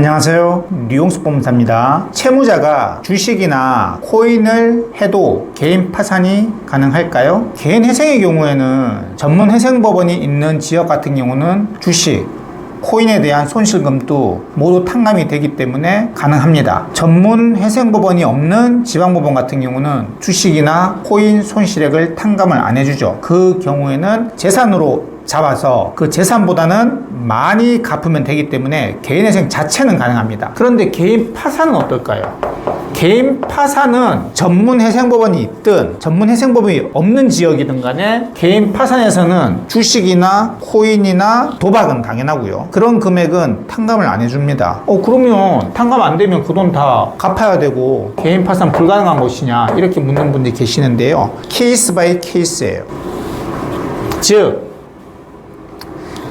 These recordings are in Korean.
안녕하세요. 류용수 법무사입니다. 채무자가 주식이나 코인을 해도 개인 파산이 가능할까요? 개인 회생의 경우에는 전문 회생법원이 있는 지역 같은 경우는 주식, 코인에 대한 손실금도 모두 탕감이 되기 때문에 가능합니다. 전문 회생법원이 없는 지방법원 같은 경우는 주식이나 코인 손실액을 탕감을 안 해주죠. 그 경우에는 재산으로 잡아서 그 재산보다는 많이 갚으면 되기 때문에 개인회생 자체는 가능합니다. 그런데 개인 파산은 어떨까요? 개인 파산은 전문 회생법원이 있든 전문 회생법원이 없는 지역이든 간에 개인 파산에서는 주식이나 코인이나 도박은 당연하고요. 그런 금액은 탕감을 안 해줍니다. 그러면 탕감 안 되면 그 돈 다 갚아야 되고 개인 파산 불가능한 것이냐 이렇게 묻는 분들이 계시는데요. 케이스 바이 케이스예요. 즉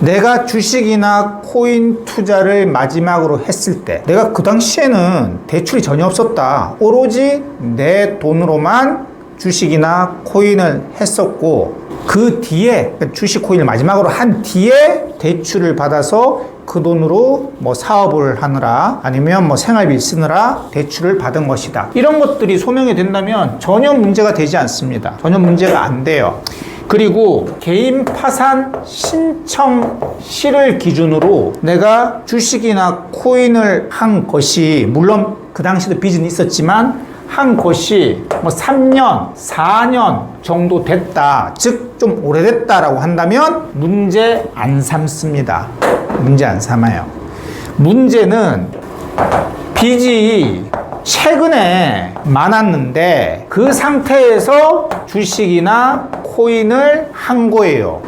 내가 주식이나 코인 투자를 마지막으로 했을 때 내가 그 당시에는 대출이 전혀 없었다. 오로지 내 돈으로만 주식이나 코인을 했었고 그 뒤에 주식 코인을 마지막으로 한 뒤에 대출을 받아서 그 돈으로 뭐 사업을 하느라 아니면 뭐 생활비 쓰느라 대출을 받은 것이다. 이런 것들이 소명이 된다면 전혀 문제가 되지 않습니다. 전혀 문제가 안 돼요. 그리고 개인 파산 신청 시를 기준으로 내가 주식이나 코인을 한 것이 물론 그 당시도 빚은 있었지만 한 것이 뭐 3년, 4년 정도 됐다. 즉 좀 오래됐다라고 한다면 문제 안 삼습니다. 문제 안 삼아요. 문제는 빚이 최근에 많았는데 그 상태에서 주식이나 코인을 한 거예요.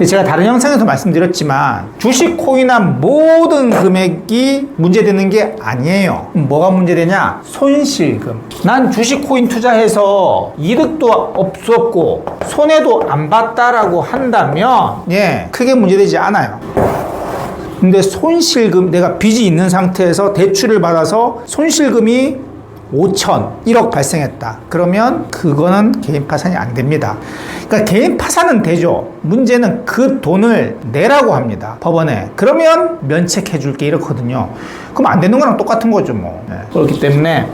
제가 다른 영상에서 말씀드렸지만 주식, 코인이나 모든 금액이 문제되는 게 아니에요. 뭐가 문제되냐? 손실금. 난 주식, 코인 투자해서 이득도 없었고 손해도 안 봤다라고 한다면 크게 문제되지 않아요. 근데 손실금, 내가 빚이 있는 상태에서 대출을 받아서 손실금이 5천, 1억 발생했다. 그러면 그거는 개인 파산이 안 됩니다. 그러니까 개인 파산은 되죠. 문제는 그 돈을 내라고 합니다. 법원에. 그러면 면책해 줄게 이렇거든요. 그럼 안 되는 거랑 똑같은 거죠 뭐. 그렇기 때문에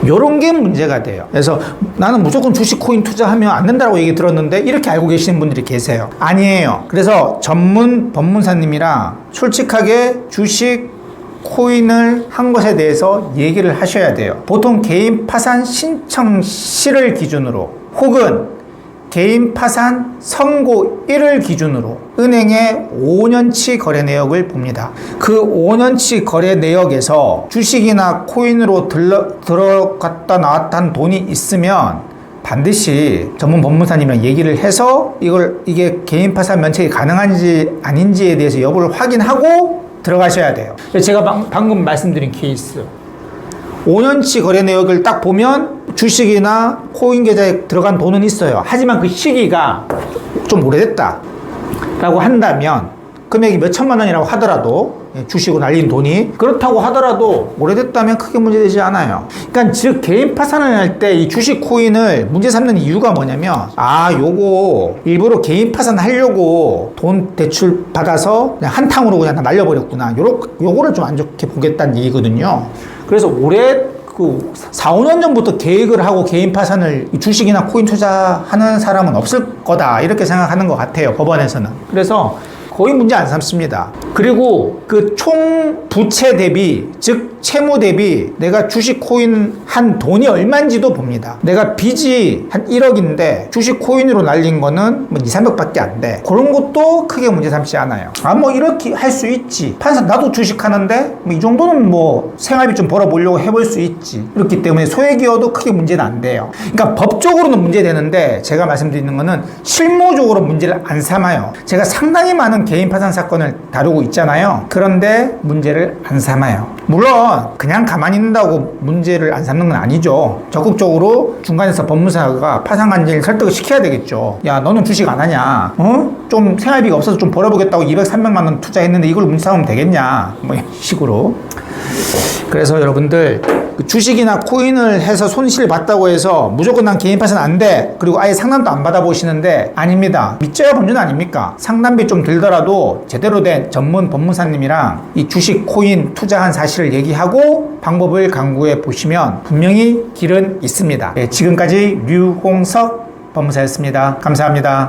요런 게 문제가 돼요. 그래서 나는 무조건 주식, 코인 투자하면 안 된다고 얘기 들었는데 이렇게 알고 계시는 분들이 계세요. 아니에요. 그래서 전문 법무사님이랑 솔직하게 주식, 코인을 한 것에 대해서 얘기를 하셔야 돼요. 보통 개인 파산 신청 시를 기준으로 혹은 개인 파산 선고일을 기준으로 은행의 5년치 거래 내역을 봅니다. 그 5년치 거래 내역에서 주식이나 코인으로 들어갔다 나왔다 한 돈이 있으면 반드시 전문 법무사님이랑 얘기를 해서 이게 개인 파산 면책이 가능한지 아닌지에 대해서 여부를 확인하고 들어가셔야 돼요. 제가 방금 말씀드린 케이스 5년치 거래 내역을 딱 보면 주식이나 코인 계좌에 들어간 돈은 있어요. 하지만 그 시기가 좀 오래됐다 라고 한다면 금액이 몇 천만 원이라고 하더라도 주식으로 날린 돈이 그렇다고 하더라도 오래됐다면 크게 문제되지 않아요. 그러니까 즉 개인 파산을 할 때 이 주식 코인을 문제 삼는 이유가 뭐냐면 요거 일부러 개인 파산 하려고 돈 대출 받아서 그냥 한탕으로 그냥 다 날려버렸구나. 요거를 좀 안 좋게 보겠다는 얘기거든요. 그래서 올해 4, 5년 전부터 계획을 하고 개인 파산을 주식이나 코인 투자하는 사람은 없을 거다 이렇게 생각하는 것 같아요. 법원에서는. 그래서 거의 문제 안 삼습니다. 그리고 그 총 부채 대비, 즉 채무 대비 내가 주식 코인 한 돈이 얼마인지도 봅니다. 내가 빚이 한 1억인데 주식 코인으로 날린 거는 뭐 2, 300밖에 안 돼. 그런 것도 크게 문제 삼지 않아요. 뭐 이렇게 할 수 있지. 판사 나도 주식 하는데 뭐 이 정도는 뭐 생활비 좀 벌어보려고 해볼 수 있지. 그렇기 때문에 소액이어도 크게 문제는 안 돼요. 그러니까 법적으로는 문제되는데 제가 말씀드리는 거는 실무적으로 문제를 안 삼아요. 제가 상당히 많은 개인 파산 사건을 다루고 있잖아요. 그런데 문제를 안 삼아요. 물론 그냥 가만히 있는다고 문제를 안 삼는 건 아니죠. 적극적으로 중간에서 법무사가 파산관계를 설득을 시켜야 되겠죠. 야, 너는 주식 안 하냐? 좀 생활비가 없어서 좀 벌어보겠다고 200, 300만 원 투자했는데 이걸 문제 삼으면 되겠냐? 뭐 이런 식으로. 그래서 여러분들 그 주식이나 코인을 해서 손실 봤다고 해서 무조건 난 개인파산 안 돼. 그리고 아예 상담도 안 받아보시는데 아닙니다. 믿져야 본전 아닙니까? 상담비 좀 들더라도 제대로 된 전문 법무사님이랑 이 주식, 코인 투자한 사실을 얘기하고 방법을 강구해 보시면 분명히 길은 있습니다. 네, 지금까지 류홍석 법무사였습니다. 감사합니다.